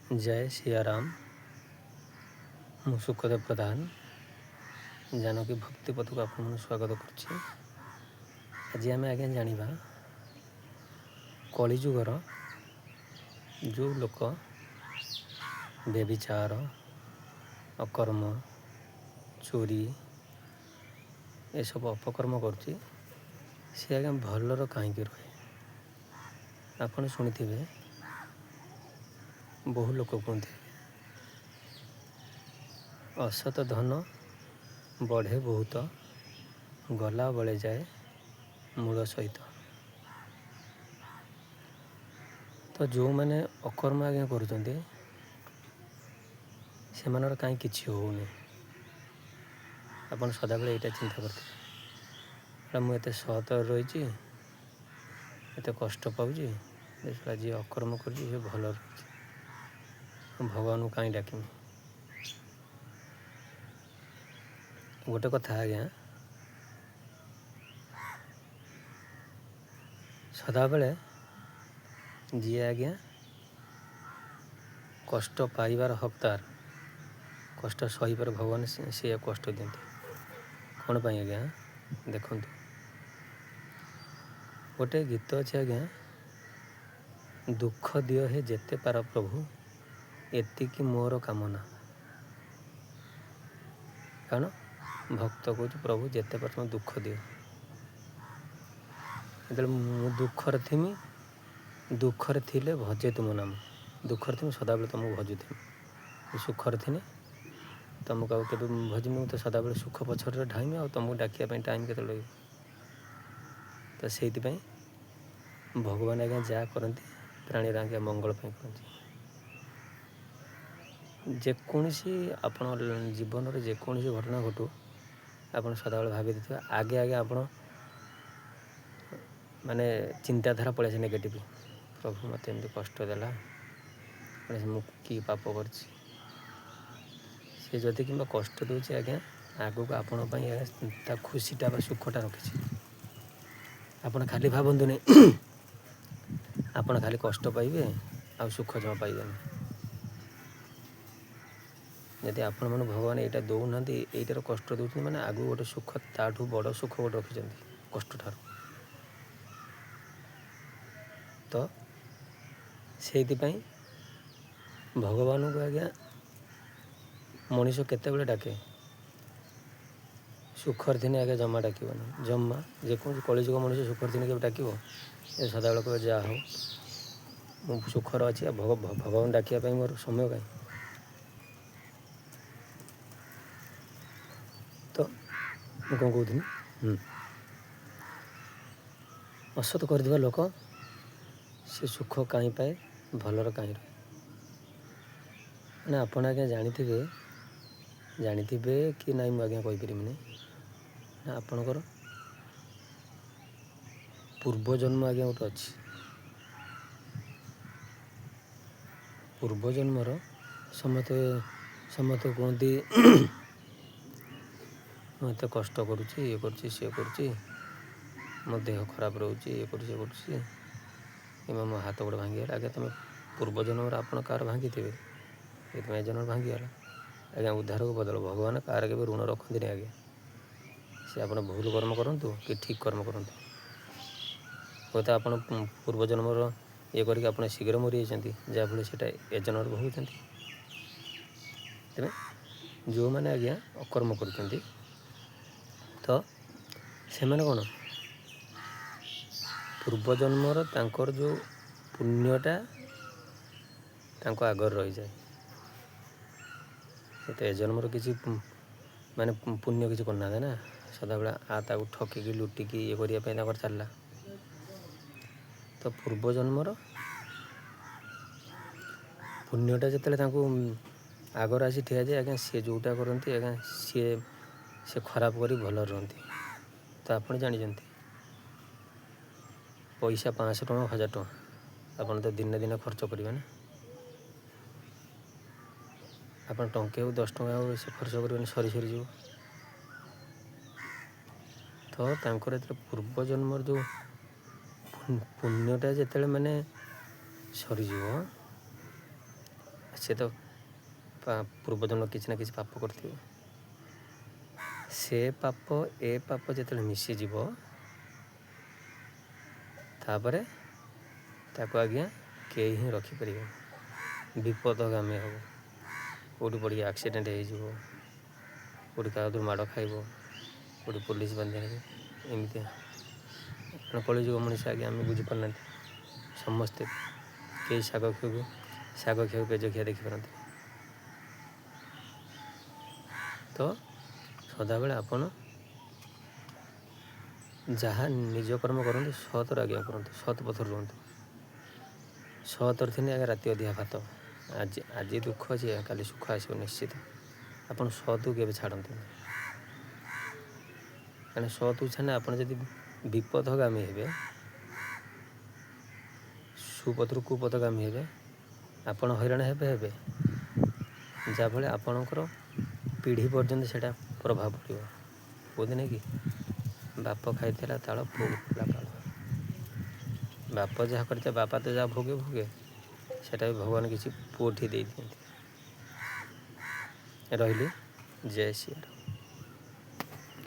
जय सियाराम। मु सुखदेव प्रधान जानकी भक्ति पथ को आप स्वागत करुच्ची। आज आम आज्ञा जाना कलिजुगर जो लोक व्यभिचार अकर्म चोरी ये सब अपकर्म करुच्ची सी आज्ञा भलर कहीं रहे। आपड़ शुणिथे बहु लोक कहते असत धन बढ़े बहुत गला बड़े जाए मूल सहित। तो जो मैंने अकर्म आज्ञा करुँचे से कहीं किसी होनी आप सदाबले यहाँ चिंता करते मुझे सत रही एत कष्ट पाँच जी अकर्म कर भल रही भगवान को कहीं डाकमी। गोटे कथा आज्ञा सदाबले जी आज्ञा कष्ट पाइबार हकदार कष्ट सहीपर भगवान सी कष्ट दिखती कौन पाई आज्ञा देखु गोटे गीत अच्छे आज्ञा दुख दियो है जेते पार प्रभु एतिकी मोर कामना। कारण भक्त कौच प्रभु जेते पार तुम दुख दियो जो मु दुखर थीमी दुखर थिले भजे तुम नाम दुखर थी सदाबले तुमको भजुथी सुखर थी तुमको के भजमी तो सदाबले सुख पछर ढाइमी आ तुमको डाकिया टाइम के लगे। तो से भगवान आज्ञा जहाँ करती प्राणी आज्ञा मंगल करती जेकोसी आप जीवन में जेकोसी घटना घटू आप सदाबले भावी देते आगे आगे आप माने चिंताधारा पड़े से नेगेटिव प्रभु मत एमती कष्ट देला मु कि पाप कर जदि कि कष्ट दूसरी आज्ञा आगू को आपण खुशीटा सुखटा रखी आपड़ खाली भावतुनि आपड़ खाली कष्ट पाइबे आ सुख जमा पाइबे। यदि आपण मैंने भगवान यहाँ दौना यहीटार कष्ट दूसरी मैंने आगू गोटे सुख ताठू बड़ सुख गोटे रखी कष्ट ठार। तो से भगवान को आज्ञा मनीष केते डाके सुखर थी आगे जमा डाकनी जमा जेको कलिजुग मनीष सुखर थी के डाक ये सदाबले कह जा हो मु सुखर अच्छी भगवान डाकिया मोर समय कहीं। तो मुझे कौन कहती असत कर लोक से सुख कहीं पाए भलर कहीं रहे मैंने आपड़ आज्ञा जानी कि ना मुझे कहीपरि ना आपणकर पूर्वजन्म आज्ञा गोटे अच्छी पूर्वजन्मर समते समते कहती मत कष्ट करुच्ची ये करुच्ची सी करुच्ची मो देह खराब रोचे ये करुच्ची मो हाथ गोटे भांगीगला आगे तुम पूर्वजन्म आप कार भांगी थे ये जन्म भांगीगला आज्ञा उद्धार को बदल भगवान कार के ऋण रखती आगे सी आप भूल कर्म करूँ कि ठीक कर्म करूँ हूँ आप पूर्वजन्मर ये करके आप शीघ्र मरी जाती जहाँफल से ए जन्म भोगुं तेज जो मैंने आज्ञा अकर्म कर तो से कौन पूर्वजन्मर तांकर जो पुण्यटा आगर रही जाए तो ए जन्मर किसी माने पुण्य किसी करना ना सदाबले ताकू ठकिकी लुटिकी ये करने चलला। तो पूर्वजन्मर पुण्यटा जो आगर आसी ठिया जाए आज्ञा सी जोटा करती आज्ञा सी खराब कर भल रही। तो आप जानते पैसा 500 टଙ୍କା 1000 टଙ୍କା आप तो दिन दिन खर्च करेंगे ना आप टंके हो 10 टଙ୍କା हो से खर्च करेंगे सरी सरी जीव। तो तांकर पूर्वजन्मर जो पुण्यटा जिते मैंने सरीज ନିଶ୍ଚିତ ପୂର୍ବଜନ୍ମ କିଛି ନା କିଛି ପାପ କରିଥିବେ। ସେ ପାପ ଏ ପାପ ଯେତେବେଳେ ମିଶିଯିବ ତାପରେ ତାକୁ ଆଜ୍ଞା କେହି ହିଁ ରଖିପାରିବେ, ବିପଦଗାମୀ ହେବ। କେଉଁଠି ପଡ଼ିକି ଆକ୍ସିଡେଣ୍ଟ ହେଇଯିବ, କେଉଁଠି କାହାକୁ ମାଡ଼ ଖାଇବ, କେଉଁଠି ପୋଲିସ ବାନ୍ଧି ଆଣିବ, ଏମିତିଆ କଳିଯୁଗ ମଣିଷ ଆଜ୍ଞା। ଆମେ ବୁଝିପାରୁନାହାନ୍ତି ସମସ୍ତେ। କେହି ଶାଗ ଖିଆକୁ ପେଜ ଖିଆ ଦେଖିପାରନ୍ତି। ତ ସଦାବେଳେ ଆପଣ ଯାହା ନିଜ କର୍ମ କରନ୍ତୁ, ସତରେ ଆଜ୍ଞା କରନ୍ତୁ, ସତ୍ ପଥରେ ରୁହନ୍ତୁ। ସତରେ ଥିନେ ଆଜ୍ଞା ରାତି ଅଧିକା ଭାତ। ଆଜି ଦୁଃଖ ଅଛି, କାଲି ସୁଖ ଆସିବ ନିଶ୍ଚିତ। ଆପଣ ସତ୍କୁ କେବେ ଛାଡ଼ନ୍ତୁନି, କାରଣ ସତ୍କୁ ଛାଡ଼ିଲେ ଆପଣ ଯଦି ବିପଦଗାମୀ ହେବେ, ସୁପଥରୁ କୁପଥଗାମୀ ହେବେ, ଆପଣ ହଇରାଣ ହେବେ। ଯାହାଫଳରେ ଆପଣଙ୍କର ପିଢ଼ି ପର୍ଯ୍ୟନ୍ତ ସେଇଟା ପ୍ରଭାବ ପଡ଼ିବ। କହୁଥିଲେ କି ବାପ ଖାଇଥିଲା ତାଳ ପୁଅ ଖାଇଲା ଫଳ। ବାପ ଯାହା କରିଥାଏ, ବାପା ତ ଯାହା ଭୋଗେ ସେଇଟା ବି ଭଗବାନ କିଛି ପୁଅଠି ଦେଇଦିଅନ୍ତି। ରହିଲି, ଜୟ ଶ୍ରୀ ରାମ।